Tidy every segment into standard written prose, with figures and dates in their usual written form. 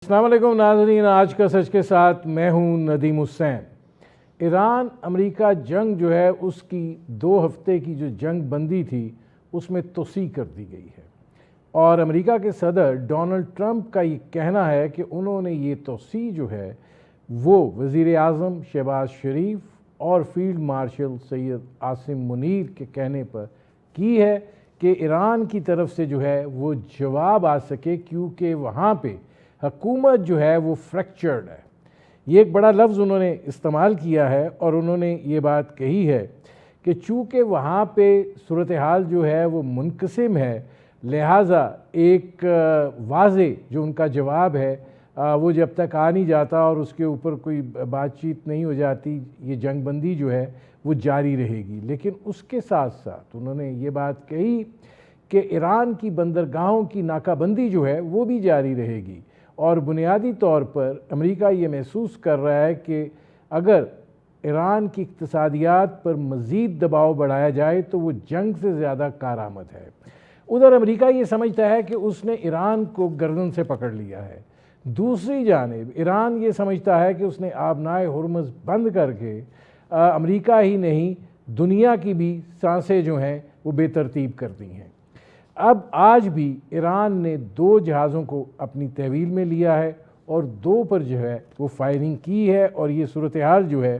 السلام علیکم ناظرین، آج کا سچ کے ساتھ میں ہوں ندیم حسین۔ ایران امریکہ جنگ جو ہے اس کی 2 ہفتے کی جو جنگ بندی تھی اس میں توسیع کر دی گئی ہے، اور امریکہ کے صدر ڈونلڈ ٹرمپ کا یہ کہنا ہے کہ انہوں نے یہ توسیع جو ہے وہ وزیر اعظم شہباز شریف اور فیلڈ مارشل سید عاصم منیر کے کہنے پر کی ہے کہ ایران کی طرف سے جو ہے وہ جواب آ سکے، کیونکہ وہاں پہ حکومت جو ہے وہ فریکچرڈ ہے۔ یہ ایک بڑا لفظ انہوں نے استعمال کیا ہے، اور انہوں نے یہ بات کہی ہے کہ چونکہ وہاں پہ صورتحال جو ہے وہ منقسم ہے، لہٰذا ایک واضح جو ان کا جواب ہے وہ جب تک آ نہیں جاتا اور اس کے اوپر کوئی بات چیت نہیں ہو جاتی، یہ جنگ بندی جو ہے وہ جاری رہے گی۔ لیکن اس کے ساتھ ساتھ انہوں نے یہ بات کہی کہ ایران کی بندرگاہوں کی ناکہ بندی جو ہے وہ بھی جاری رہے گی، اور بنیادی طور پر امریکہ یہ محسوس کر رہا ہے کہ اگر ایران کی اقتصادیات پر مزید دباؤ بڑھایا جائے تو وہ جنگ سے زیادہ کارآمد ہے۔ ادھر امریکہ یہ سمجھتا ہے کہ اس نے ایران کو گردن سے پکڑ لیا ہے، دوسری جانب ایران یہ سمجھتا ہے کہ اس نے آبنائے ہرمز بند کر کے امریکہ ہی نہیں دنیا کی بھی سانسیں جو ہیں وہ بے ترتیب کر دی ہیں۔ اب آج بھی ایران نے 2 جہازوں کو اپنی تحویل میں لیا ہے اور 2 پر جو ہے وہ فائرنگ کی ہے، اور یہ صورتحال جو ہے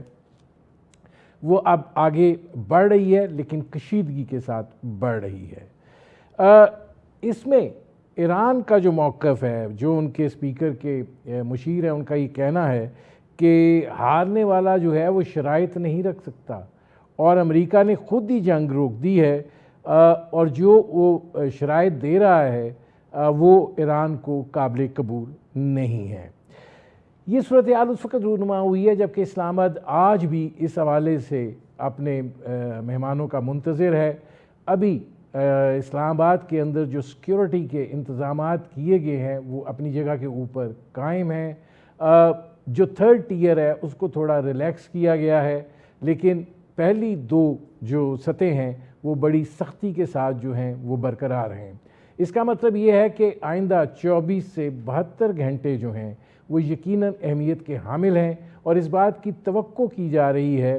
وہ اب آگے بڑھ رہی ہے، لیکن کشیدگی کے ساتھ بڑھ رہی ہے۔ اس میں ایران کا جو موقف ہے، جو ان کے اسپیکر کے مشیر ہیں، ان کا یہ کہنا ہے کہ ہارنے والا جو ہے وہ شرائط نہیں رکھ سکتا، اور امریکہ نے خود ہی جنگ روک دی ہے، اور جو وہ شرائط دے رہا ہے وہ ایران کو قابل قبول نہیں ہے۔ یہ صورتحال اس وقت رونما ہوئی ہے جبکہ اسلام آباد آج بھی اس حوالے سے اپنے مہمانوں کا منتظر ہے۔ ابھی اسلام آباد کے اندر جو سیکیورٹی کے انتظامات کیے گئے ہیں وہ اپنی جگہ کے اوپر قائم ہیں۔ جو 3rd ٹیئر ہے اس کو تھوڑا ریلیکس کیا گیا ہے، لیکن پہلی 2 جو سطح ہیں وہ بڑی سختی کے ساتھ جو ہیں وہ برقرار ہیں۔ اس کا مطلب یہ ہے کہ آئندہ 24 سے 72 گھنٹے جو ہیں وہ یقیناً اہمیت کے حامل ہیں، اور اس بات کی توقع کی جا رہی ہے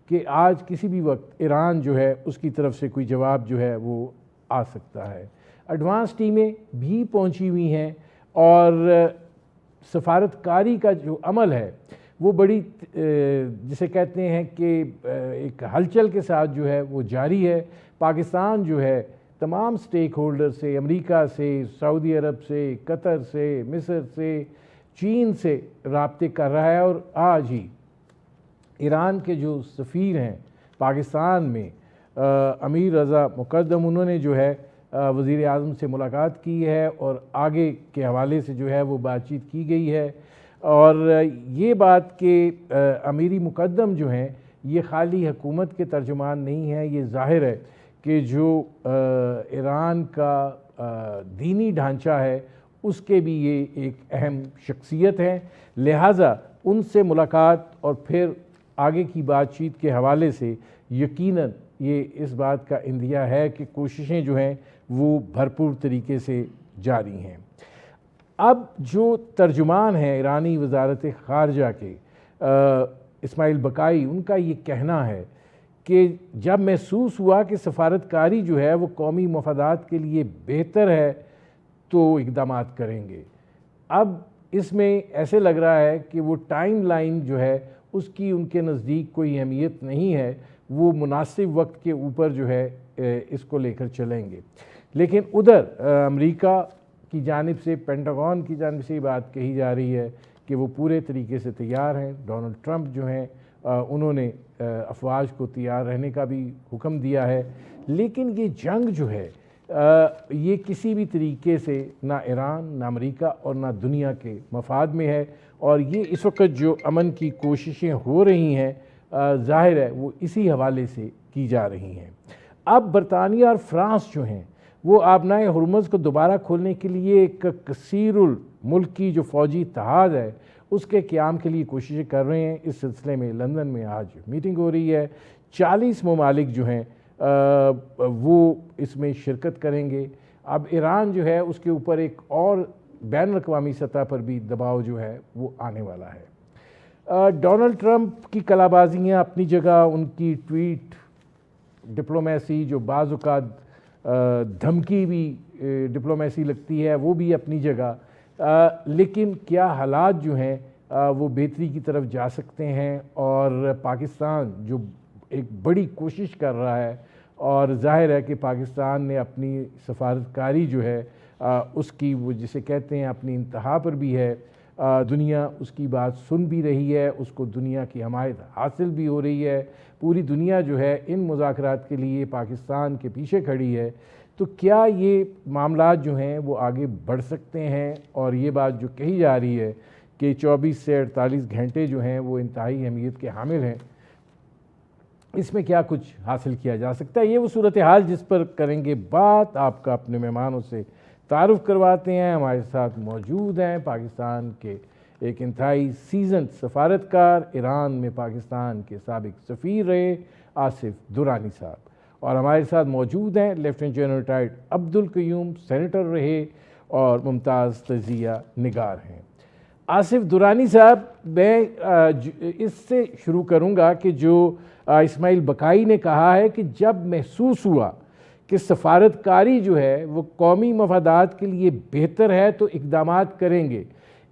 کہ آج کسی بھی وقت ایران جو ہے اس کی طرف سے کوئی جواب جو ہے وہ آ سکتا ہے۔ ایڈوانس ٹیمیں بھی پہنچی ہوئی ہیں، اور سفارتکاری کا جو عمل ہے وہ بڑی جسے کہتے ہیں کہ ایک ہلچل کے ساتھ جو ہے وہ جاری ہے۔ پاکستان جو ہے تمام سٹیک ہولڈر سے، امریکہ سے، سعودی عرب سے، قطر سے، مصر سے، چین سے رابطے کر رہا ہے، اور آج ہی ایران کے جو سفیر ہیں پاکستان میں امیر رضا مقدم، انہوں نے جو ہے وزیر اعظم سے ملاقات کی ہے، اور آگے کے حوالے سے جو ہے وہ بات چیت کی گئی ہے۔ اور یہ بات کہ امیری مقدم جو ہیں یہ خالی حکومت کے ترجمان نہیں ہیں، یہ ظاہر ہے کہ جو ایران کا دینی ڈھانچہ ہے اس کے بھی یہ ایک اہم شخصیت ہیں، لہٰذا ان سے ملاقات اور پھر آگے کی بات چیت کے حوالے سے یقیناً یہ اس بات کا اندیا ہے کہ کوششیں جو ہیں وہ بھرپور طریقے سے جاری ہیں۔ اب جو ترجمان ہیں ایرانی وزارت خارجہ کے اسماعیل بقائی، ان کا یہ کہنا ہے کہ جب محسوس ہوا کہ سفارتکاری جو ہے وہ قومی مفادات کے لیے بہتر ہے تو اقدامات کریں گے۔ اب اس میں ایسے لگ رہا ہے کہ وہ ٹائم لائن جو ہے اس کی ان کے نزدیک کوئی اہمیت نہیں ہے، وہ مناسب وقت کے اوپر جو ہے اس کو لے کر چلیں گے۔ لیکن ادھر امریکہ کی جانب سے، پینٹاگون کی جانب سے یہ بات کہی جا رہی ہے کہ وہ پورے طریقے سے تیار ہیں۔ ڈونلڈ ٹرمپ جو ہیں انہوں نے افواج کو تیار رہنے کا بھی حکم دیا ہے، لیکن یہ جنگ جو ہے یہ کسی بھی طریقے سے نہ ایران، نہ امریکہ اور نہ دنیا کے مفاد میں ہے، اور یہ اس وقت جو امن کی کوششیں ہو رہی ہیں ظاہر ہے وہ اسی حوالے سے کی جا رہی ہیں۔ اب برطانیہ اور فرانس جو ہیں وہ آبنائے ہرمز کو دوبارہ کھولنے کے لیے ایک کثیر الملکی جو فوجی اتحاد ہے اس کے قیام کے لیے کوششیں کر رہے ہیں۔ اس سلسلے میں لندن میں آج میٹنگ ہو رہی ہے، 40 ممالک جو ہیں وہ اس میں شرکت کریں گے۔ اب ایران جو ہے اس کے اوپر ایک اور بین الاقوامی سطح پر بھی دباؤ جو ہے وہ آنے والا ہے۔ ڈونلڈ ٹرمپ کی کلا بازیاں اپنی جگہ، ان کی ٹویٹ ڈپلومیسی جو بعض اوقات دھمکی بھی ڈپلومیسی لگتی ہے، وہ بھی اپنی جگہ، لیکن کیا حالات جو ہیں وہ بہتری کی طرف جا سکتے ہیں؟ اور پاکستان جو ایک بڑی کوشش کر رہا ہے، اور ظاہر ہے کہ پاکستان نے اپنی سفارتکاری جو ہے اس کی وہ جسے کہتے ہیں اپنی انتہا پر بھی ہے، دنیا اس کی بات سن بھی رہی ہے، اس کو دنیا کی حمایت حاصل بھی ہو رہی ہے، پوری دنیا جو ہے ان مذاکرات کے لیے پاکستان کے پیچھے کھڑی ہے۔ تو کیا یہ معاملات جو ہیں وہ آگے بڑھ سکتے ہیں؟ اور یہ بات جو کہی جا رہی ہے کہ 24 سے 48 گھنٹے جو ہیں وہ انتہائی اہمیت کے حامل ہیں، اس میں کیا کچھ حاصل کیا جا سکتا ہے؟ یہ وہ صورتحال جس پر کریں گے بات۔ آپ کا اپنے مہمانوں سے تعارف کرواتے ہیں۔ ہمارے ساتھ موجود ہیں پاکستان کے ایک انتہائی سیزنڈ سفارتکار، ایران میں پاکستان کے سابق سفیر رہے آصف درانی صاحب، اور ہمارے ساتھ موجود ہیں lieutenant general retired Abdul Qayyum, senator رہے اور ممتاز تجزیہ نگار ہیں۔ آصف درانی صاحب، میں اس سے شروع کروں گا کہ جو اسماعیل بقائی نے کہا ہے کہ جب محسوس ہوا کہ سفارتکاری جو ہے وہ قومی مفادات کے لیے بہتر ہے تو اقدامات کریں گے،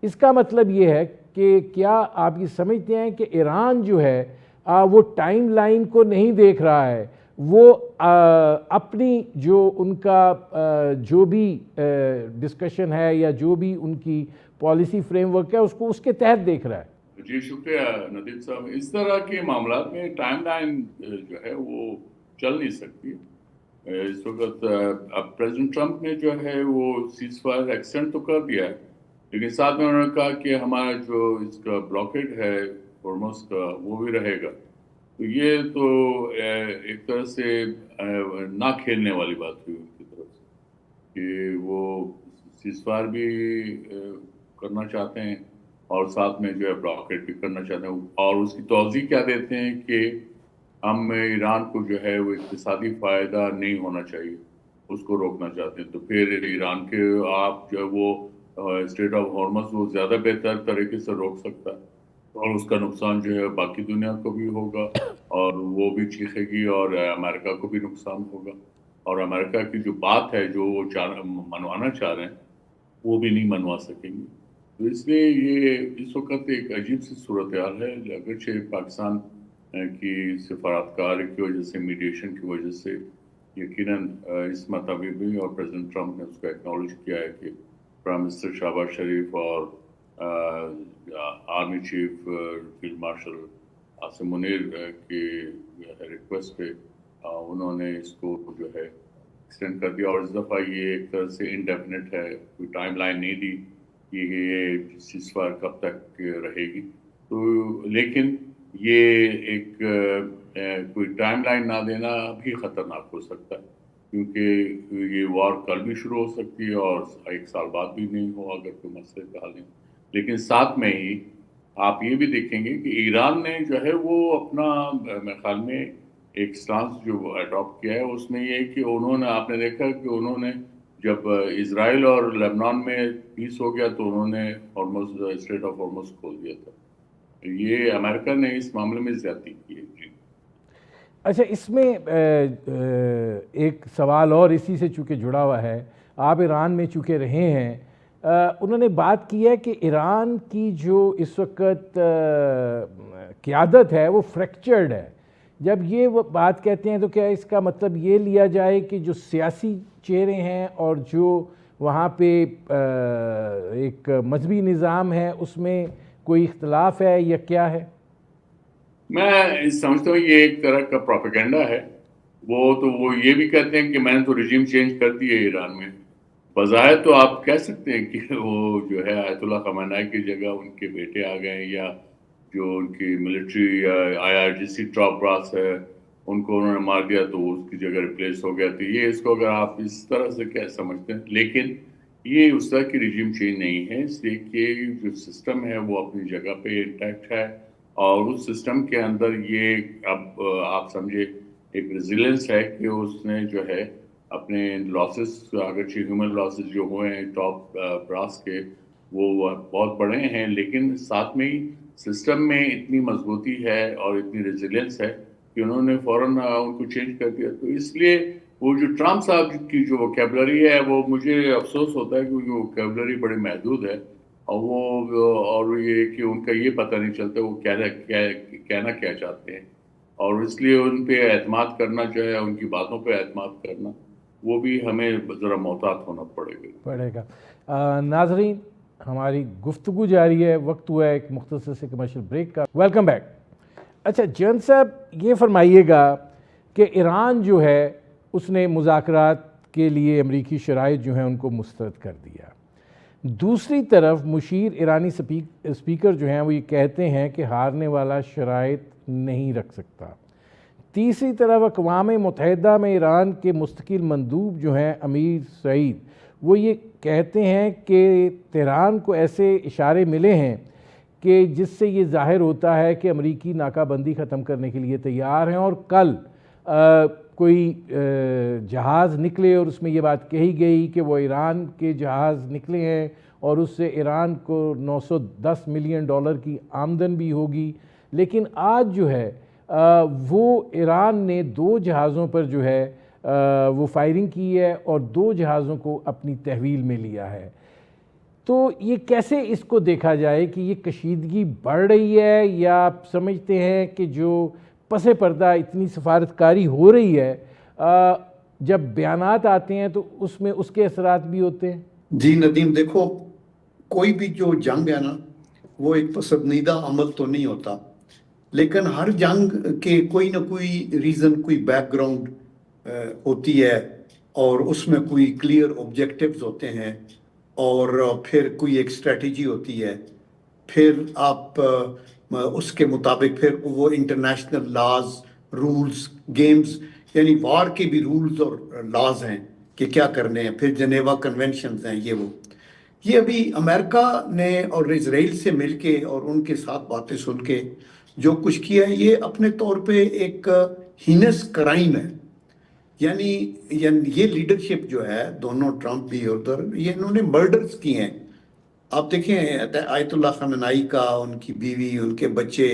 اس کا مطلب یہ ہے کہ کیا آپ یہ سمجھتے ہیں کہ ایران جو ہے وہ ٹائم لائن کو نہیں دیکھ رہا ہے، وہ اپنی جو ان کا جو بھی ڈسکشن ہے یا جو بھی ان کی پالیسی فریم ورک ہے اس کو اس کے تحت دیکھ رہا ہے؟ جی شکریہ ندیم صاحب۔ اس طرح کے معاملات میں ٹائم لائن جو ہے وہ چل نہیں سکتی۔ اس وقت اب پریزیڈنٹ ٹرمپ نے جو ہے وہ سیز فائر ایکسٹینڈ تو کر دیا ہے، لیکن ساتھ میں انہوں نے کہا کہ ہمارا جو اس کا بلاکیڈ ہے ہارمز کا وہ بھی رہے گا۔ تو یہ تو ایک طرح سے نہ کھیلنے والی بات ہوئی ان کی طرف سے کہ وہ سیز فائر بھی کرنا چاہتے ہیں اور ساتھ میں جو ہے بلاکیڈ بھی کرنا چاہتے ہیں، اور اس کی توضیح کیا دیتے ہیں کہ ہم ایران کو جو ہے وہ اقتصادی فائدہ نہیں ہونا چاہیے، اس کو روکنا چاہتے ہیں۔ تو پھر ایران کے آپ جو ہے وہ اسٹریٹ آف ہارمز وہ زیادہ بہتر طریقے سے روک سکتا ہے، اور اس کا نقصان جو ہے باقی دنیا کو بھی ہوگا اور وہ بھی چیخے گی اور امریکہ کو بھی نقصان ہوگا، اور امریکہ کی جو بات ہے جو وہ منوانا چاہ رہے ہیں وہ بھی نہیں منوا سکیں گے۔ تو اس لیے یہ اس وقت ایک عجیب سی صورتحال ہے، اگرچہ پاکستان کی سفارتکار کی وجہ سے، میڈیشن کی وجہ سے یقیناً اس مرتبہ بھی، اور پریزیڈنٹ ٹرمپ نے اس کو ایکنالج کیا ہے کہ پرائم منسٹر شہباز شریف اور army chief field marshal Asim Munir کی ریکویسٹ پہ انہوں نے اس کو جو ہے ایکسٹینڈ کر دیا، اور اس دفعہ یہ ایک طرح سے انڈیفینٹ ہے، کوئی ٹائم لائن نہیں دی کہ یہ سیز فائر کب تک رہے گی۔ تو لیکن یہ ایک کوئی ٹائم لائن نہ دینا بھی خطرناک ہو سکتا ہے، کیونکہ یہ وار کل بھی شروع ہو سکتی ہے اور 1 سال بعد بھی نہیں ہو اگر کوئی مسئلے کا حل نہیں۔ لیکن ساتھ میں ہی آپ یہ بھی دیکھیں گے کہ ایران نے جو ہے وہ اپنا میرے خیال میں ایک سٹانس جو اڈاپٹ کیا ہے، اس میں یہ ہے کہ انہوں نے، آپ نے دیکھا کہ انہوں نے جب اسرائیل اور لبنان میں پیس ہو گیا تو انہوں نے ہارمز اسٹریٹ آف ہارمز کھول دیا تھا۔ یہ امریکہ نے اس معاملے میں زیادتی کی ہے۔ جی اچھا، اس میں ایک سوال اور اسی سے چونکہ جڑا ہوا ہے، آپ ایران میں چونکہ رہے ہیں، انہوں نے بات کی ہے کہ ایران کی جو اس وقت قیادت ہے وہ فریکچرڈ ہے۔ جب یہ وہ بات کہتے ہیں تو کیا اس کا مطلب یہ لیا جائے کہ جو سیاسی چہرے ہیں اور جو وہاں پہ ایک مذہبی نظام ہے اس میں کوئی اختلاف ہے یا کیا ہے؟ میں سمجھتا ہوں یہ ایک طرح کا پروپیگنڈا ہے۔ وہ یہ بھی کہتے ہیں کہ میں نے تو رجیم چینج کر دی ہے ایران میں۔ بظاہر تو آپ کہہ سکتے ہیں کہ وہ جو ہے آیت اللہ خامنہئی کی جگہ ان کے بیٹے آ گئے، یا جو ان کی ملٹری IRGC ٹاپ براس ہے ان کو انہوں نے مار دیا تو اس کی جگہ ریپلیس ہو گیا۔ تو یہ اس کو اگر آپ اس طرح سے کیا سمجھتے ہیں، لیکن یہ اس طرح کی رجیم چینج نہیں ہے، اس لیے کہ جو سسٹم ہے وہ اپنی جگہ پہ انٹیکٹ ہے، اور اس سسٹم کے اندر یہ اب آپ سمجھے ایک ریزیلنس ہے کہ اس نے جو ہے اپنے لاسز اگرچہ ہیومن لاسز جو ہوئے ہیں ٹاپ براس کے وہ بہت بڑے ہیں، لیکن ساتھ میں ہی سسٹم میں اتنی مضبوطی ہے اور اتنی ریزیلینس ہے کہ انہوں نے فوراً ان کو چینج کر دیا. تو اس لیے وہ جو ٹرمپ صاحب کی جو ووکیبلری ہے وہ مجھے افسوس ہوتا ہے کیونکہ ووکیبلری بڑی محدود ہے، اور یہ کہ ان کا یہ پتہ نہیں چلتا وہ کہنا کیا چاہتے ہیں، اور اس لیے ان پہ اعتماد کرنا جو ہے، ان کی باتوں پہ اعتماد کرنا، وہ بھی ہمیں ذرا محتاط ہونا پڑے گا. ناظرین، ہماری گفتگو جاری ہے، وقت ہوا ہے ایک مختصر سے کمرشل بریک کا. Welcome back. اچھا جن صاحب، یہ فرمائیے گا کہ ایران جو ہے اس نے مذاکرات کے لیے امریکی شرائط جو ہیں ان کو مسترد کر دیا. دوسری طرف مشیر ایرانی اسپیکر جو ہیں وہ یہ کہتے ہیں کہ ہارنے والا شرائط نہیں رکھ سکتا. تیسری طرف اقوام متحدہ میں ایران کے مستقل مندوب جو ہیں امیر سعید، وہ یہ کہتے ہیں کہ تہران کو ایسے اشارے ملے ہیں کہ جس سے یہ ظاہر ہوتا ہے کہ امریکی ناکہ بندی ختم کرنے کے لیے تیار ہیں، اور کل کوئی جہاز نکلے اور اس میں یہ بات کہی گئی کہ وہ ایران کے جہاز نکلے ہیں اور اس سے ایران کو $910 ملین کی آمدن بھی ہوگی. لیکن آج جو ہے وہ ایران نے 2 جہازوں پر جو ہے وہ فائرنگ کی ہے اور 2 جہازوں کو اپنی تحویل میں لیا ہے. تو یہ کیسے اس کو دیکھا جائے کہ یہ کشیدگی بڑھ رہی ہے، یا آپ سمجھتے ہیں کہ جو پس پردہ اتنی سفارتکاری ہو رہی ہے، جب بیانات آتے ہیں تو اس میں اس کے اثرات بھی ہوتے ہیں؟ جی ندیم، دیکھو، کوئی بھی جو جنگ ہے نا وہ ایک پسندیدہ عمل تو نہیں ہوتا، لیکن ہر جنگ کے کوئی نہ کوئی ریزن، کوئی بیک گراؤنڈ ہوتی ہے، اور اس میں کوئی کلیئر آبجیکٹیوز ہوتے ہیں، اور پھر کوئی ایک اسٹریٹجی ہوتی ہے. پھر آپ اس کے مطابق پھر وہ انٹرنیشنل لاز، رولز، گیمز، یعنی وار کے بھی رولز اور لاز ہیں کہ کیا کرنے ہیں. پھر جنیوا کنونشنز ہیں. یہ ابھی امریکہ نے اور اسرائیل سے مل کے اور ان کے ساتھ باتیں سن کے جو کچھ کیا ہے، یہ اپنے طور پہ ایک ہینس کرائم ہے. یعنی یہ لیڈرشپ جو ہے، دونوں ٹرمپ بھی اور ادھر، یہ انہوں نے مرڈرز کیے ہیں. آپ دیکھیں آیت اللہ خامنائی کا، ان کی بیوی، ان کے بچے،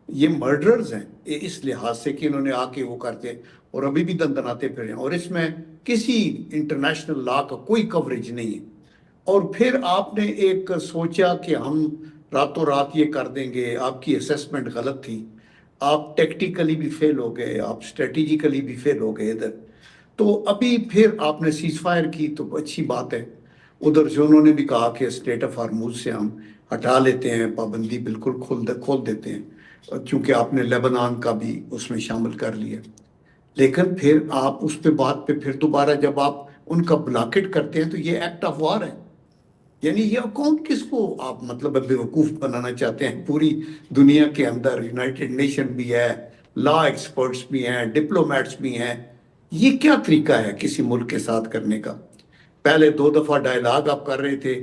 یہ مرڈرز ہیں اس لحاظ سے کہ انہوں نے آ کے وہ کرتے اور ابھی بھی دندناتے پھر ہیں، اور اس میں کسی انٹرنیشنل لا کا کوئی کوریج نہیں ہے. اور پھر آپ نے ایک سوچا کہ ہم راتوں رات یہ کر دیں گے. آپ کی اسیسمنٹ غلط تھی، آپ ٹیکٹیکلی بھی فیل ہو گئے، آپ اسٹریٹجیکلی بھی فیل ہو گئے ادھر. تو ابھی پھر آپ نے سیز فائر کی تو اچھی بات ہے. ادھر سے انہوں نے بھی کہا کہ اسٹریٹ آف ہارموز سے ہم ہٹا لیتے ہیں، پابندی بالکل کھول دیتے ہیں، چونکہ آپ نے لیبنان کا بھی اس میں شامل کر لیا. لیکن پھر آپ اس پہ بات پہ پھر دوبارہ جب آپ ان کا بلاکٹ کرتے ہیں تو یہ ایکٹ آف وار ہے. یعنی یہ اکاؤنٹ کس کو آپ مطلب بیوقوف بنانا چاہتے ہیں؟ پوری دنیا کے اندر یونائٹڈ نیشن بھی ہے، لا ایکسپرٹس بھی ہیں، ڈپلومیٹس بھی ہیں. یہ کیا طریقہ ہے کسی ملک کے ساتھ کرنے کا؟ پہلے 2 دفعہ ڈائلاگ آپ کر رہے تھے،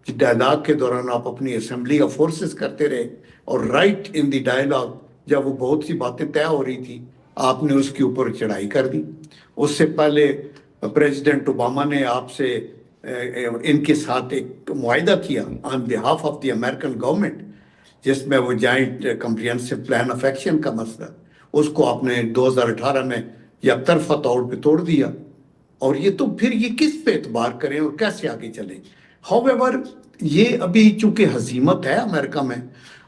ڈائلاگ کے دوران آپ اپنی اسمبلی آف فورسز کرتے رہے، اور رائٹ ان دی ڈائلاگ جب وہ بہت سی باتیں طے ہو رہی تھی آپ نے اس کے اوپر چڑھائی کر دی. اس سے پہلے پریزیڈنٹ اوباما نے آپ سے ان کے ساتھ ایک معاہدہ کیا on behalf of the American government, جس میں وہ joint comprehensive plan of action کا مسئلہ، اس کو آپ نے 2018 میں یک طرفہ طور پہ توڑ دیا. اور یہ تو پھر یہ کس پہ اعتبار کریں اور کیسے آگے چلیں؟ ہاؤ ایور، یہ ابھی چونکہ ہزیمت ہے امریکہ میں،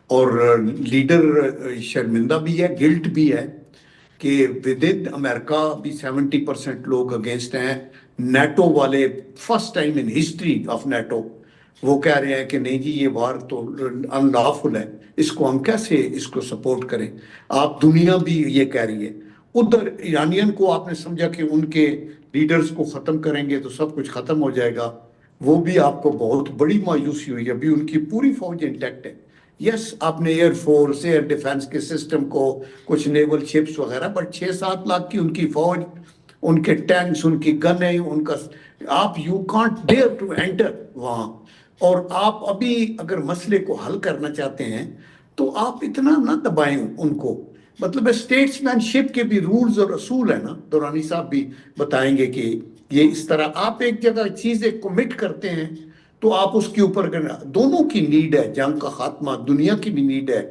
اور لیڈر شرمندہ بھی ہے، گلٹ بھی ہے کہ ود ان امریکہ بھی 70% لوگ اگینسٹ ہیں. نیٹو والے first time in history of NATO وہ کہہ رہے ہیں کہ نہیں جی، یہ وار تو ان لافل ہے، اس کو ہم کیسے اس کو سپورٹ کریں. آپ دنیا بھی یہ کہہ رہی ہے. ادھر ایرانین کو آپ نے سمجھا کہ ان کے لیڈرز کو ختم کریں گے تو سب کچھ ختم ہو جائے گا، وہ بھی آپ کو بہت بڑی مایوسی ہوئی. ابھی ان کی پوری فوج انٹیکٹ ہے. یس، آپ نے ایئر فورس، ایئر ڈیفنس کے سسٹم کو، کچھ نیول شپس وغیرہ، بٹ 6-7 لاکھ کی ان کی فوج، ان کے ٹینکس، ان کی گنیں، ان کا آپ you can't dare to enter وہاں. اور آپ ابھی اگر مسئلے کو حل کرنا چاہتے ہیں تو آپ اتنا نہ دبائیں ان کو. مطلب اسٹیٹس مین شپ کے بھی رولز اور اصول ہیں نا، دورانی صاحب بھی بتائیں گے کہ یہ اس طرح آپ ایک جگہ چیزیں کمٹ کرتے ہیں تو آپ اس کے اوپر کرنا. دونوں کی نیڈ ہے, جنگ کا خاتمہ دنیا کی بھی نیڈ ہے.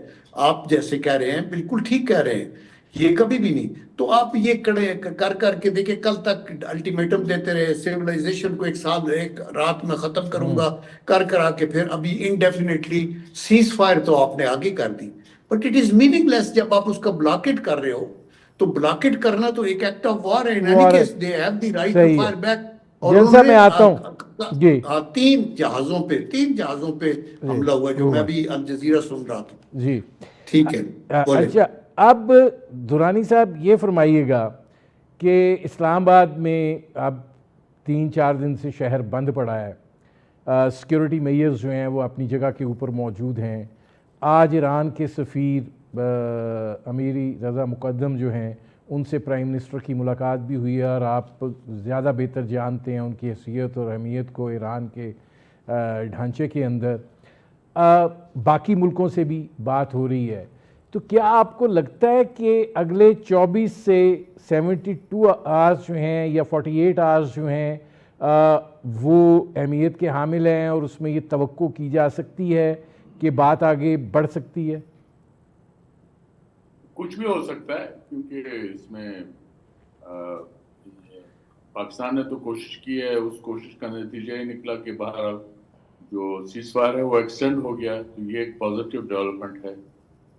آپ جیسے کہہ رہے ہیں بالکل ٹھیک کہہ رہے ہیں, یہ کبھی بھی نہیں. تو آپ یہ کر کے دیکھیں, کل تک الٹیمیٹم دیتے رہے سیولائزیشن کو 1 سال 1 رات میں ختم کروں گا, کرا کے پھر ابھی انڈیفینیٹلی سیز فائر تو آپ نے آگے کر دی. بٹ اٹ از میننگ لیس. جب آپ اس کا بلاکٹ کر رہے ہو تو بلاکٹ کرنا تو ایک ایکٹ آف وار ہے. In any case they have the right to صحیح ہے. Fire back. اور جن انہوں صاحب نے میں آتا ہوں جی 3 جہازوں پہ حملہ ہوا, جو میں بھی الجزیرہ سن رہا تھا. جی ٹھیک ہے, بولے. اچھا, اب درانی صاحب یہ فرمائیے گا کہ اسلام آباد میں اب 3-4 دن سے شہر بند پڑا ہے, سیکیورٹی میئرز جو ہیں وہ اپنی جگہ کے اوپر موجود ہیں. آج ایران کے سفیر امیری رضا مقدم جو ہیں ان سے پرائم منسٹر کی ملاقات بھی ہوئی ہے, اور آپ زیادہ بہتر جانتے ہیں ان کی حیثیت اور اہمیت کو ایران کے ڈھانچے کے اندر. باقی ملکوں سے بھی بات ہو رہی ہے. تو کیا آپ کو لگتا ہے کہ اگلے 24 سے 72 آورز جو ہیں یا 48 آورز جو ہیں وہ اہمیت کے حامل ہیں, اور اس میں یہ توقع کی جا سکتی ہے کہ بات آگے بڑھ سکتی ہے؟ کچھ بھی ہو سکتا ہے, کیونکہ اس میں پاکستان نے تو کوشش کی ہے, اس کوشش کا نتیجہ یہ نکلا کہ باہر جو سیز فائر ہے وہ ایکسٹینڈ ہو گیا, تو یہ ایک پازیٹیو ڈیولپمنٹ ہے.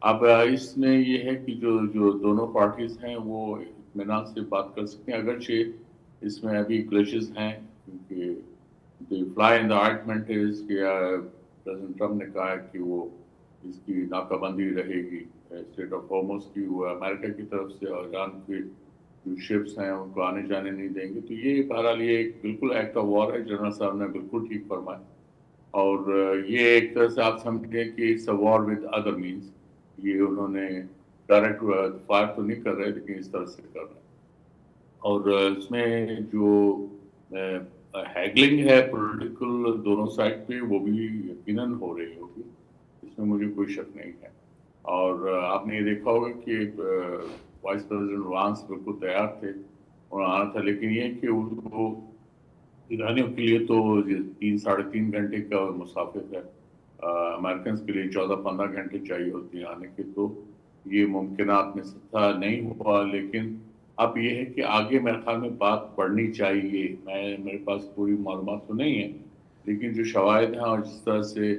اب اس میں یہ ہے کہ جو دونوں پارٹیز ہیں وہ اطمینان سے بات کر سکتے ہیں, اگرچہ اس میں ابھی کلیشز ہیں, کیونکہ دی فلائی ان دا آئنٹمنٹ از کہ پریزیڈنٹ ٹرمپ نے کہا ہے کہ وہ اس کی ناکہ بندی رہے گی اسٹریٹ آف ہارمز کی, وہ امریکہ کی طرف سے, اور ایران کے جو شپس ہیں ان کو آنے جانے نہیں دیں گے. تو یہ بہرحال یہ ایک بالکل ایکٹ آف وار ہے, جنرل صاحب نے بالکل ٹھیک فرمایا. اور یہ ایک طرح سے آپ سمجھیں کہ it's a war with other means. یہ انہوں نے ڈائریکٹ فائر تو نہیں کر رہے, لیکن اس طرح سے کر رہے ہیں. اور اس میں جو ہیگلنگ ہے پولیٹیکل دونوں سائڈ پہ, وہ بھی یقیناً ہو رہی ہوگی, اس میں مجھے کوئی شک نہیں ہے. اور آپ نے یہ دیکھا ہوگا کہ وائس پریزیڈنٹ وانس بالکل تیار تھے اور آنا تھا, لیکن یہ کہ وہ ایرانیوں کے لیے تو 3-3.5 گھنٹے کا مسافت ہے, امریکنز کے لیے 14-15 گھنٹے چاہیے ہوتی ہیں آنے کے, تو یہ ممکنات میں سے تھا, نہیں ہوا. لیکن اب یہ ہے کہ آگے میرے خیال میں بات بڑھنی چاہیے. میرے پاس پوری معلومات تو نہیں ہے, لیکن جو شواہد ہیں اور جس طرح سے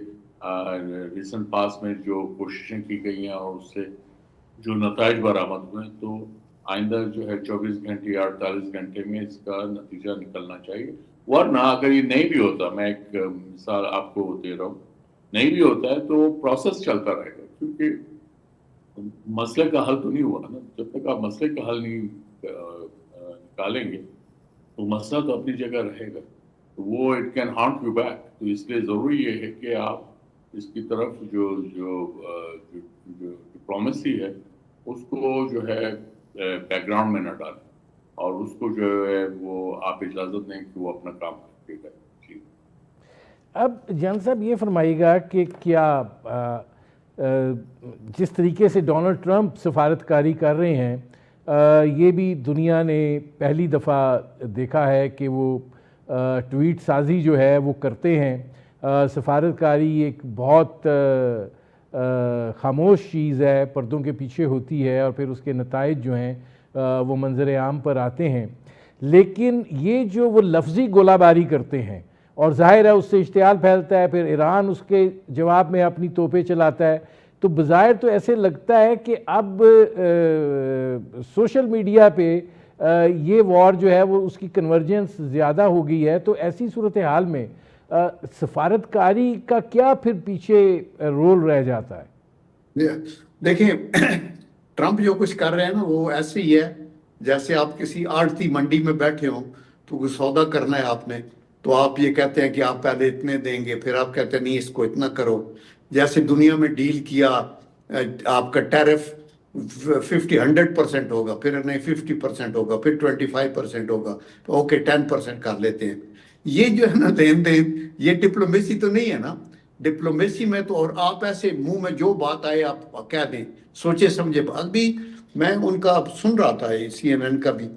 ریسنٹ پاس میں جو کوششیں کی گئی ہیں اور اس سے جو نتائج برآمد ہوئے, تو آئندہ جو ہے 24 گھنٹے یا 48 گھنٹے میں اس کا نتیجہ نکلنا چاہیے. ورنہ اگر یہ نہیں بھی ہوتا, میں ایک مثال آپ کو دے رہا ہوں, نہیں بھی ہوتا ہے تو پروسیس چلتا رہے گا, کیونکہ مسئلے کا حل تو نہیں ہوا نا. جب تک آپ مسئلے کا حل نہیں نکالیں گے تو مسئلہ تو اپنی جگہ رہے گا, تو وہ it can haunt you back. تو اس لیے ضروری یہ ہے کہ آپ اس کی طرف جو ڈپلومیسی ہے اس کو جو ہے بیک گراؤنڈ میں نہ ڈالیں, اور اس کو جو ہے وہ آپ اجازت دیں کہ وہ اپنا کام کرے گا. جی. اب جان صاحب یہ فرمائیے گا کہ کیا جس طریقے سے ڈونلڈ ٹرمپ سفارتکاری کر رہے ہیں, یہ بھی دنیا نے پہلی دفعہ دیکھا ہے کہ وہ ٹویٹ سازی جو ہے وہ کرتے ہیں. سفارتکاری ایک بہت خاموش چیز ہے, پردوں کے پیچھے ہوتی ہے, اور پھر اس کے نتائج جو ہیں وہ منظر عام پر آتے ہیں. لیکن یہ جو وہ لفظی گولہ باری کرتے ہیں, اور ظاہر ہے اس سے اشتعال پھیلتا ہے, پھر ایران اس کے جواب میں اپنی توپیں چلاتا ہے, تو بظاہر تو ایسے لگتا ہے کہ اب سوشل میڈیا پہ یہ وار جو ہے وہ اس کی کنورجنس زیادہ ہو گئی ہے. تو ایسی صورتحال میں سفارتکاری کا کیا پھر پیچھے رول رہ جاتا ہے؟ دیکھیں, ٹرمپ جو کچھ کر رہے ہیں نا وہ ایسے ہی ہے جیسے آپ کسی آڑتی منڈی میں بیٹھے ہوں, تو کوئی سودا کرنا ہے آپ نے, تو آپ یہ کہتے ہیں کہ آپ پہلے اتنے دیں گے, پھر آپ کہتے ہیں نہیں اس کو اتنا کرو. جیسے دنیا میں ڈیل کیا, آپ کا ٹیرف 100% ہوگا, پھر نہیں 50% ہوگا, پھر 25% ہوگا, تو اوکے 10% کر لیتے ہیں. یہ جو ہے نا لین دین, یہ ڈپلومیسی تو نہیں ہے نا. ڈپلومیسی میں تو, اور آپ ایسے منہ میں جو بات آئے آپ کہہ دیں, سوچے سمجھے. ابھی میں ان کا سن رہا تھا CNN کا بھی,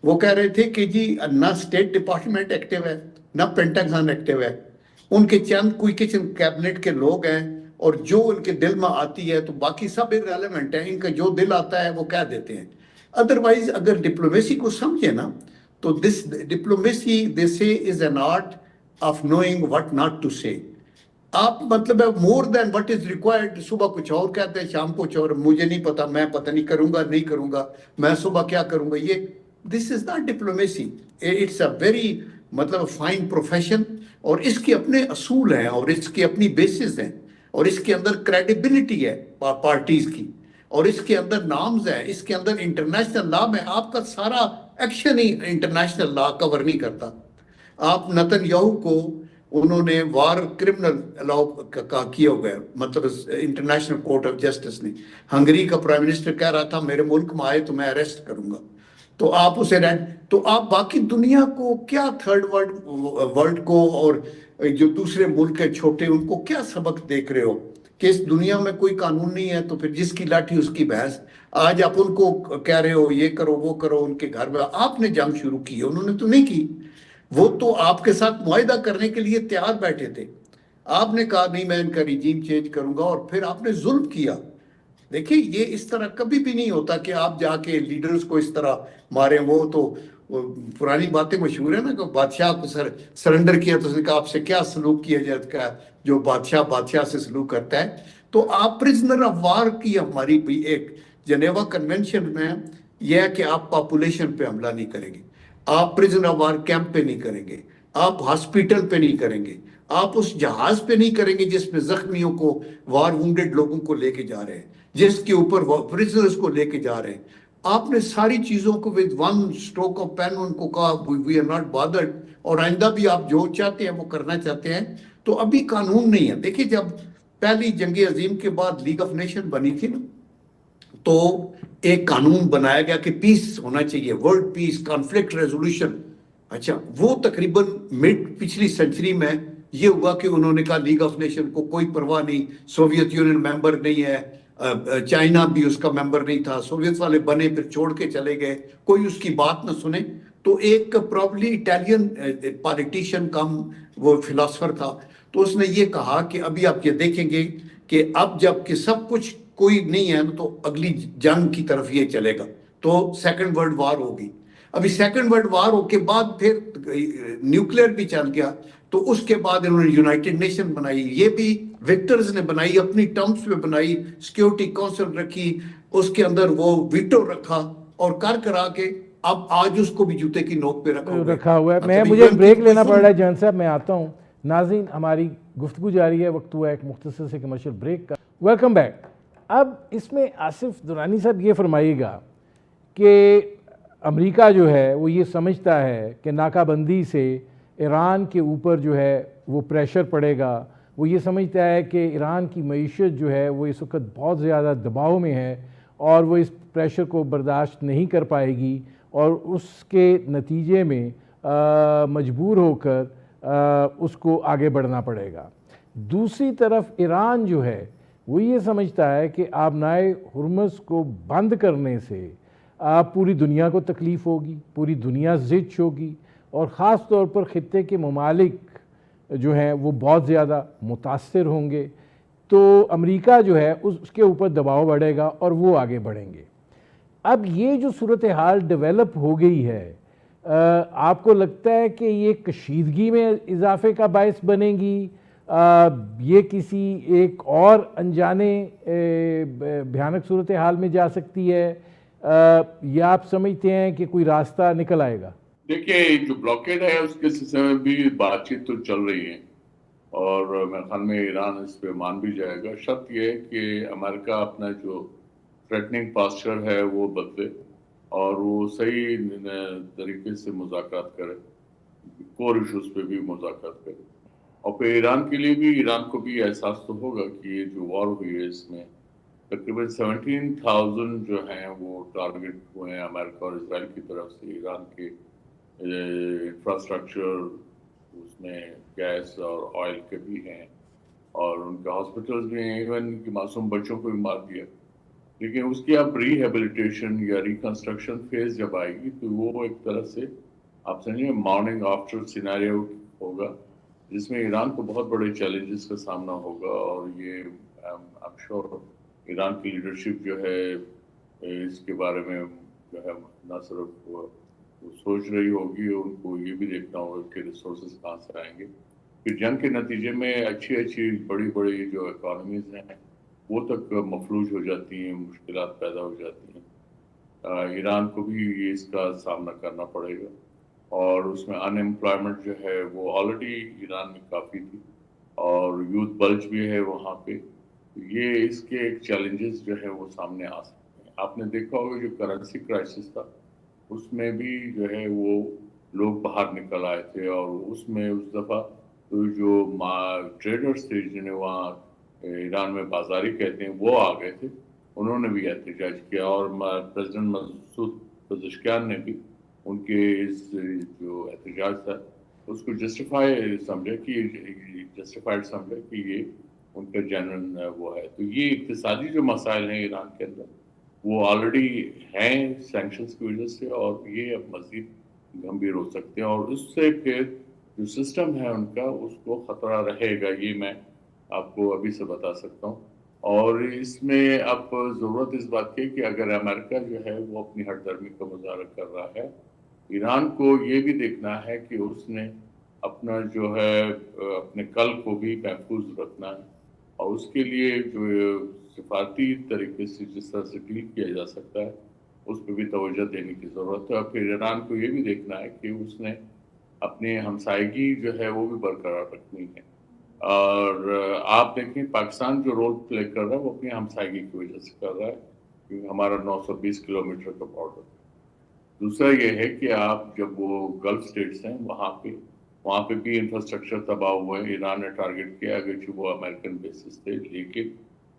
وہ کہہ رہے تھے کہ جی نہ اسٹیٹ ڈپارٹمنٹ ایکٹیو ہے نہ پینٹاگن ایکٹیو ہے، ان کے چند کوئی کچن کیبنٹ کے لوگ ہیں اور جو ان کے دل میں آتی ہے تو باقی سب irrelevant ہیں، ان کا جو دل آتا ہے وہ کہہ دیتے ہیں. ادروائز اگر ڈپلومیسی کو سمجھے نا تو دس diplomacy they say is an art of knowing what not to say. آپ مطلب ہے مور دین وٹ از ریکوائرڈ، صبح کچھ اور کہتے ہیں شام کو کچھ اور، مجھے نہیں پتا، میں پتہ نہیں کروں گا نہیں کروں گا، میں صبح کیا کروں گا. یہ this is not diplomacy, it's a very مطلب فائن پروفیشن، اور اس کے اپنے اصول ہیں اور اس کی اپنی بیسز ہیں اور اس کے اندر کریڈیبلٹی ہے پارٹیز کی، اور اس کے اندر نامز ہیں، اس کے اندر انٹرنیشنل لا میں آپ کا سارا ایکشن ہی انٹرنیشنل لا کور نہیں کرتا. آپ نتن یاہو کو انہوں نے وار کرمنل الاؤ کا کیا ہوا ہے، مطلب انٹرنیشنل کورٹ آف جسٹس نے. ہنگری کا پرائم منسٹر کہہ رہا تھا میرے ملک میں آئے تو میں اریسٹ کروں گا، تو آپ اسے تو آپ باقی دنیا کو کیا تھرڈ ورلڈ کو اور جو دوسرے ملک ہیں چھوٹے ان کو کیا سبق دیکھ رہے ہو کہ اس دنیا میں کوئی قانون نہیں ہے تو پھر جس کی لاٹھی اس کی بھینس. آج آپ ان کو کہہ رہے ہو یہ کرو وہ کرو، ان کے گھر میں آپ نے جنگ شروع کی ہے، انہوں نے تو نہیں کی. وہ تو آپ کے ساتھ معاہدہ کرنے کے لیے تیار بیٹھے تھے، آپ نے کہا نہیں میں ان کا ریجیم چینج کروں گا، اور پھر آپ نے ظلم کیا. دیکھیں یہ اس طرح کبھی بھی نہیں ہوتا کہ آپ جا کے لیڈرز کو اس طرح ماریں. وہ تو پرانی باتیں مشہور ہیں نا کہ بادشاہ کو سرنڈر کیا تو اس نے کہا آپ سے کیا سلوک کیا جاتا ہے، جو بادشاہ سے سلوک کرتا ہے. تو آپ پرزنر آف وار کی ہماری بھی ایک جنیوا کنونشن میں یہ ہے کہ آپ پاپولیشن پہ حملہ نہیں کریں گے، آپ پرزنر آف وار کیمپ پہ نہیں کریں گے، آپ ہاسپیٹل پہ نہیں کریں گے، آپ اس جہاز پہ نہیں کریں گے جس میں زخمیوں کو، وار وونڈڈ لوگوں کو لے کے جا رہے ہیں، جس کے اوپر پرزنرز کو لے کے جا رہے ہیں. آپ نے ساری چیزوں کو with one stroke of pen ان کو کہا وی آر ناٹ بادرڈ، اور آئندہ بھی آپ جو چاہتے ہیں وہ کرنا چاہتے ہیں. تو ابھی قانون نہیں ہے. دیکھیں جب پہلی جنگ عظیم کے بعد لیگ آف نیشن بنی تھی نا تو ایک قانون بنایا گیا کہ پیس ہونا چاہیے، ورلڈ پیس، کانفلکٹ ریزولوشن. اچھا وہ تقریباً مڈ پچھلی سنچری میں یہ ہوا کہ انہوں نے کہا لیگ آف نیشن کو کوئی پرواہ نہیں، سوویت یونین ممبر نہیں ہے، چائنا بھی اس کا ممبر نہیں تھا، سوویت والے بنے پھر چھوڑ کے چلے گئے، کوئی اس کی بات نہ سنے. تو ایک پرابلی اٹیلین پالیٹیشین کم وہ فلاسفر تھا، تو اس نے یہ کہا کہ ابھی آپ یہ دیکھیں گے کہ اب جب کہ سب کچھ کوئی نہیں ہے تو اگلی جنگ کی طرف یہ چلے گا، تو سیکنڈ ورلڈ وار ہوگی. ابھی سیکنڈ ورلڈ وار کے بعد پھر نیوکلیئر بھی چل گیا، تو اس کے بعد انہوں نے یونائٹڈ نیشن بنائی، یہ بھی وکٹرز نے بنائی، اپنی ٹرمز پہ بنائی، سیکیورٹی کونسل رکھی، اس کے اندر وہ ویٹو رکھا، اور کرا کے اب آج اس کو بھی جوتے کی نوک پہ رکھا ہوا ہے. مجھے بریک لینا پڑ رہا ہے جان صاحب، میں آتا ہوں. ناظرین ہماری گفتگو جاری ہے، وقت ہوا ہے ایک مختصر سے کمرشل بریک کا. Welcome back. اب اس میں آصف درانی صاحب یہ فرمائیے گا کہ امریکہ جو ہے وہ یہ سمجھتا ہے کہ ناکہ بندی سے ایران کے اوپر جو ہے وہ پریشر پڑے گا، وہ یہ سمجھتا ہے کہ ایران کی معیشت جو ہے وہ اس وقت بہت زیادہ دباؤ میں ہے اور وہ اس پریشر کو برداشت نہیں کر پائے گی، اور اس کے نتیجے میں مجبور ہو کر اس کو آگے بڑھنا پڑے گا. دوسری طرف ایران جو ہے وہ یہ سمجھتا ہے کہ آبنائے ہرمز کو بند کرنے سے پوری دنیا کو تکلیف ہوگی، پوری دنیا زچ ہوگی، اور خاص طور پر خطے کے ممالک جو ہیں وہ بہت زیادہ متاثر ہوں گے. تو امریکہ جو ہے اس کے اوپر دباؤ بڑھے گا اور وہ آگے بڑھیں گے. اب یہ جو صورتحال ڈیولپ ہو گئی ہے، آپ کو لگتا ہے کہ یہ کشیدگی میں اضافے کا باعث بنے گی، یہ کسی ایک اور انجانے بھیانک صورتحال میں جا سکتی ہے، یا آپ سمجھتے ہیں کہ کوئی راستہ نکل آئے گا؟ دیکھیے جو بلاکیڈ ہے اس کے سلسلے میں بھی بات چیت تو چل رہی ہے، اور میرے خیال میں ایران اس پہ مان بھی جائے گا. شرط یہ ہے کہ امریکہ اپنا جو تھریٹننگ پاسچر ہے وہ بدلے اور وہ صحیح طریقے سے مذاکرات کرے، کور ایشوز پہ بھی مذاکرات کرے. اور پھر ایران کے لیے بھی، ایران کو بھی احساس تو ہوگا کہ یہ جو وار ہوئی ہے اس میں تقریباً 17,000 جو ہیں وہ ٹارگٹ ہوئے ہیں امریکہ اور اسرائیل کی طرف سے. ایران کے انفراسٹرکچر اس میں گیس اور آئل کے بھی ہیں، اور ان کے ہاسپٹلز بھی ہیں، ایون ان کے معصوم بچوں کو بھی مار دیا. لیکن اس کی اب ریہیبلیٹیشن یا ریکنسٹرکشن فیز جب آئے گی تو وہ ایک طرح سے آپ سمجھیں مارننگ آفٹر سیناریو ہوگا، جس میں ایران کو بہت بڑے چیلنجز کا سامنا ہوگا. اور یہ I'm sure ایران کی لیڈرشپ جو ہے اس کے بارے میں جو ہے نہ صرف وہ سوچ رہی ہوگی، ان کو یہ بھی دیکھنا ہوگا کہ ریسورسز کہاں سے آئیں گے. پھر جنگ کے نتیجے میں اچھی بڑی بڑی جو اکانومیز ہیں وہ تک مفلوج ہو جاتی ہیں، مشکلات پیدا ہو جاتی ہیں. ایران کو بھی اس کا سامنا کرنا پڑے گا، اور اس میں ان امپلائمنٹ جو ہے وہ آلریڈی ایران میں کافی تھی، اور یوتھ بلج بھی ہے وہاں پہ. یہ اس کے ایک چیلنجز جو ہے وہ سامنے آ سکتے ہیں. آپ نے دیکھا ہوگا جو کرنسی کرائسس تھا اس میں بھی جو ہے وہ لوگ باہر نکل آئے تھے، اور اس میں اس دفعہ تو جو ٹریڈرز تھے جنہیں وہاں ایران میں بازاری کہتے ہیں وہ آ گئے تھے، انہوں نے بھی احتجاج کیا. اور پریزیڈنٹ مسعود پزشکیان نے بھی ان کے اس جو احتجاج تھا اس کو جسٹیفائڈ سمجھا کہ یہ ان کا جنرل وہ ہے. تو یہ اقتصادی جو مسائل ہیں ایران کے اندر وہ آلریڈی ہیں سینکشنز کی وجہ سے، اور یہ اب مزید گمبھیر ہو سکتے ہیں، اور اس سے پھر جو سسٹم ہے ان کا اس کو خطرہ رہے گا. یہ میں آپ کو ابھی سے بتا سکتا ہوں. اور اس میں اب ضرورت اس بات کی کہ اگر امریکہ جو ہے وہ اپنی ہٹ درمی کا مظاہرہ کر رہا ہے، ایران کو یہ بھی دیکھنا ہے کہ اس نے اپنا جو ہے اپنے کل کو بھی محفوظ رکھنا ہے، اور اس کے لیے جو سفارتی طریقے سے جس طرح سے ڈیل کیا جا سکتا ہے اس پہ بھی توجہ دینے کی ضرورت ہے. اور پھر ایران کو یہ بھی دیکھنا ہے کہ اس نے اپنی ہمسائیگی جو ہے وہ بھی برقرار رکھنی ہے. اور آپ دیکھیں پاکستان جو رول پلے کر رہا ہے وہ اپنی ہمسائیگی کی وجہ سے کر رہا ہے، کیونکہ ہمارا 920 کلومیٹر کا بارڈر. دوسرا یہ ہے کہ آپ جب وہ گلف اسٹیٹس ہیں وہاں پہ بھی انفراسٹرکچر تباہ ہوا ہے. ایران نے ٹارگٹ کیا اگرچہ وہ امریکن بیسس تھے، لیکن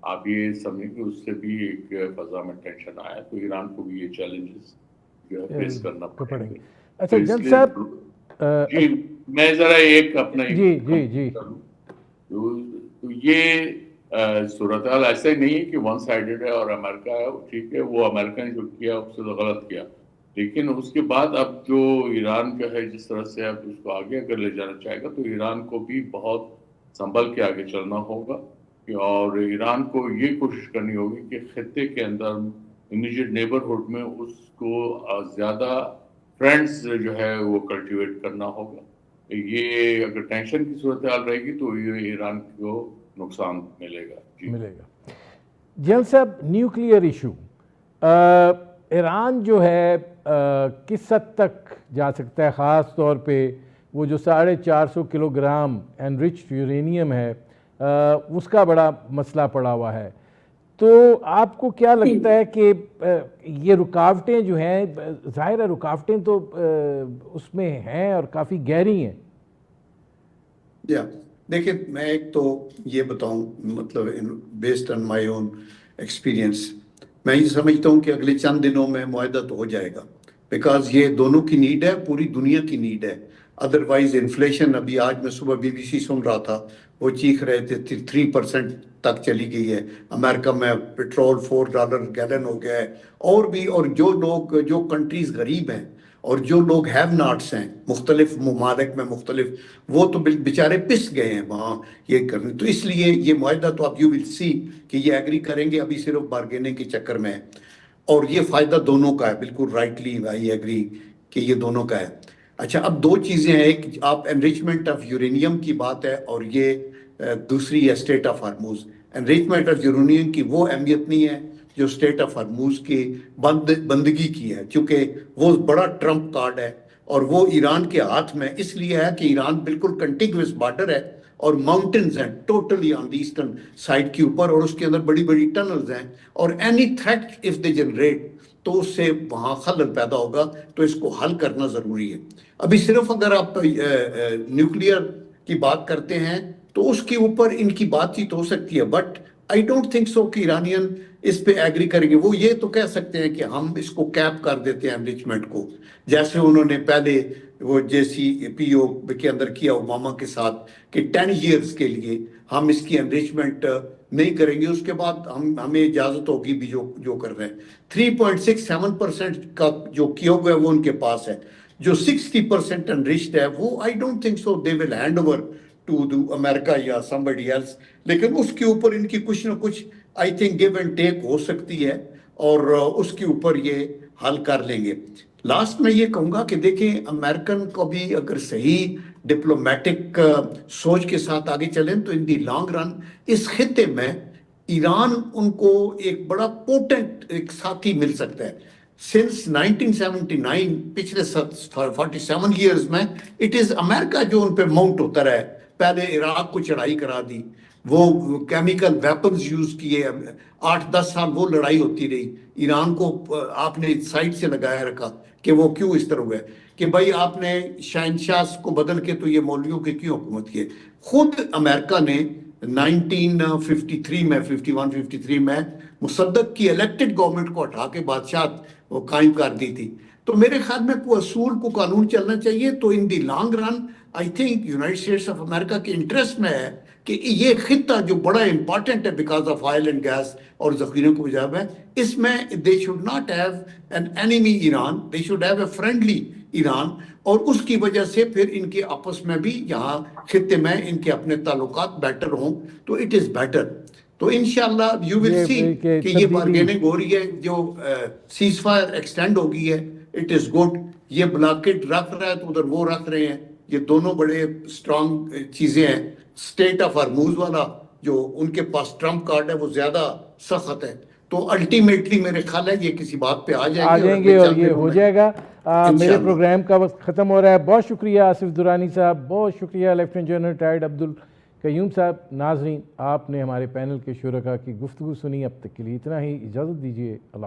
آپ یہ سمجھیں کہ اس سے بھی ایک فضا میں ٹینشن آیا. تو ایران کو بھی یہ چیلنجز جو ہے فیس کرنا پڑیں گے. اچھا جنرل صاحب، جی میں ذرا ایک اپنا جی تو یہ صورتحال ایسا ہی نہیں ہے کہ ون سائیڈڈ ہے اور امریکہ ہے ٹھیک ہے، وہ امریکہ نے جو کیا اس سے غلط کیا، لیکن اس کے بعد اب جو ایران کا ہے جس طرح سے اب اس کو آگے اگر لے جانا چاہے گا تو ایران کو بھی بہت سنبھل کے آگے چلنا ہوگا. اور ایران کو یہ کوشش کرنی ہوگی کہ خطے کے اندر امیڈیٹ نیبرہڈ میں اس کو زیادہ فرینڈز جو ہے وہ کلٹیویٹ کرنا ہوگا. یہ اگر ٹینشن کی صورتحال رہے گی تو یہ ایران کو نقصان ملے گا. ملے گا. جنرل صاحب، نیوکلیئر ایشو، ایران جو ہے کس حد تک جا سکتا ہے؟ خاص طور پہ وہ جو 450 کلو گرام انرچڈ یورینیم ہے اس کا بڑا مسئلہ پڑا ہوا ہے. تو آپ کو کیا لگتا ہے کہ یہ رکاوٹیں جو ہیں، ظاہر ہے رکاوٹیں تو اس میں ہیں اور کافی گہری ہیں؟ دیکھیں میں ایک تو یہ بتاؤں، مطلب based on my own experience میں یہ سمجھتا ہوں کہ اگلے چند دنوں میں معاہدہ تو ہو جائے گا، بیکاز یہ دونوں کی نیڈ ہے، پوری دنیا کی نیڈ ہے. ادروائز انفلیشن، ابھی آج میں صبح BBC سن رہا تھا، وہ چیخ رہے تھے 3% تک چلی گئی ہے. امریکہ میں پیٹرول $4 گیلن ہو گیا ہے. اور بھی، اور جو کنٹریز غریب ہیں اور جو لوگ ہیو ناٹس ہیں مختلف ممالک میں مختلف، وہ تو بیچارے پس گئے ہیں وہاں یہ کرنے. تو اس لیے یہ معاہدہ تو اب یو ول سی کہ یہ ایگری کریں گے، ابھی صرف بارگیننگ کے چکر میں ہے. اور یہ فائدہ دونوں کا ہے، بالکل رائٹلی آئی ایگری کہ یہ دونوں کا ہے. اچھا، اب دو چیزیں ہیں، ایک آپ انریچمنٹ آف یورینیم کی بات ہے، اور یہ دوسری ہے state of Hormuz. Enrichment of uranium کی وہ اہمیت نہیں ہے جو اسٹیٹ آف ہرموز کی بندگی کی ہے، چونکہ وہ بڑا ٹرمپ کارڈ ہے اور وہ ایران کے ہاتھ میں اس لیے ہے کہ ایران بالکل کنٹیگوس بارڈر ہے اور ماؤنٹنز ہیں ٹوٹلی آن دی ایسٹرن سائڈ کے اوپر، اور اس کے اندر بڑی بڑی ٹنلز ہیں، اور any threat if they generate تو اس سے وہاں خلل پیدا ہوگا. تو اس کو حل کرنا ضروری ہے. ابھی صرف اگر آپ نیوکلیئر کی بات کرتے ہیں تو اس کے اوپر ان کی بات چیت ہو سکتی ہے، بٹ آئی ڈونٹ تھنک سو کہ ایرانین اس پہ ایگری کریں گے. وہ یہ تو کہہ سکتے ہیں کہ ہم اس کو کیپ کر دیتے ہیں انریچمنٹ کو، جیسے انہوں نے پہلے وہ JCPO کے اندر کیا اوباما کے ساتھ کہ 10 ایئرس کے لیے ہم اس کی انریچمنٹ نہیں کریں گے, اس کے بعد ہمیں اجازت ہوگی بھی جو کر رہے ہیں. 3.67% کا جو کیا ہوا ہے وہ ان کے پاس ہے. جو 60% انریچڈ ہے وہ I don't think so they will hand over to America یا somebody else, لیکن اس کے اوپر ان کی کچھ نہ کچھ I think give and take ہو سکتی ہے اور اس کے اوپر یہ حل کر لیں گے. لاسٹ میں یہ کہوں گا کہ دیکھیں امریکن کو بھی اگر صحیح ڈپلومیٹک سوچ کے ساتھ آگے چلیں تو ان دی لانگ رن اس خطے میں ایران ان کو ایک بڑا پوٹنٹ ایک ساتھی مل سکتا ہے. سنس 1979 پچھلے 47 ایئرز میں اٹ از امریکہ جو ان پہ ماؤنٹ ہوتا رہا ہے. پہلے عراق کو چڑھائی کرا دی, وہ کیمیکل ویپنز یوز کیے, 8-10 سال وہ لڑائی ہوتی رہی. ایران کو آپ نے سائڈ سے لگایا رکھا کہ وہ کیوں اس طرح ہوئے کہ بھائی آپ نے شہنشاہ کو بدل کے تو یہ مولویوں کی کیوں حکومت کی. خود امریکہ نے 1953 میں 51-53 میں مصدق کی الیکٹڈ گورنمنٹ کو ہٹا کے بادشاہت وہ قائم کر دی تھی. تو میرے خیال میں کوئی اصول کو قانون چلنا چاہیے. تو in the long run I think United States of America کے انٹرسٹ میں ہے کہ یہ خطہ جو بڑا امپارٹنٹ ہے because of oil and gas اور ذخیروں کو بجا ہے, اس میں they should not have an enemy Iran, they should have a friendly Iran, اور اس کی وجہ سے پھر ان کے آپس میں بھی یہاں خطے میں ان کے اپنے تعلقات بیٹر ہوں تو اٹ از بیٹر. تو انشاءاللہ یو ول سی کہ یہ بارگیننگ ہو رہی ہے, جو سیز فائر ایکسٹینڈ ہو گئی ہے, اٹ از گڈ. یہ بلاکٹ رکھ رہا ہے تو ادھر وہ رکھ رہے ہیں, یہ دونوں بڑے اسٹرانگ چیزیں ہیں. اسٹیٹ آف ہرموز والا جو ان کے پاس ٹرمپ کارڈ ہے وہ زیادہ سخت ہے. تو الٹیمیٹلی میرے خیال ہے یہ کسی بات پہ آ جائیں گے اور یہ ہو جائے گا. میرے پروگرام کا وقت ختم ہو رہا ہے. بہت شکریہ آصف درانی صاحب, بہت شکریہ لیفٹیننٹ جنرل ریٹائرڈ عبدالقیوم صاحب. ناظرین, آپ نے ہمارے پینل کے شرکاء کی گفتگو سنی. اب تک کے لیے اتنا ہی, اجازت دیجیے. اللہ حافظ.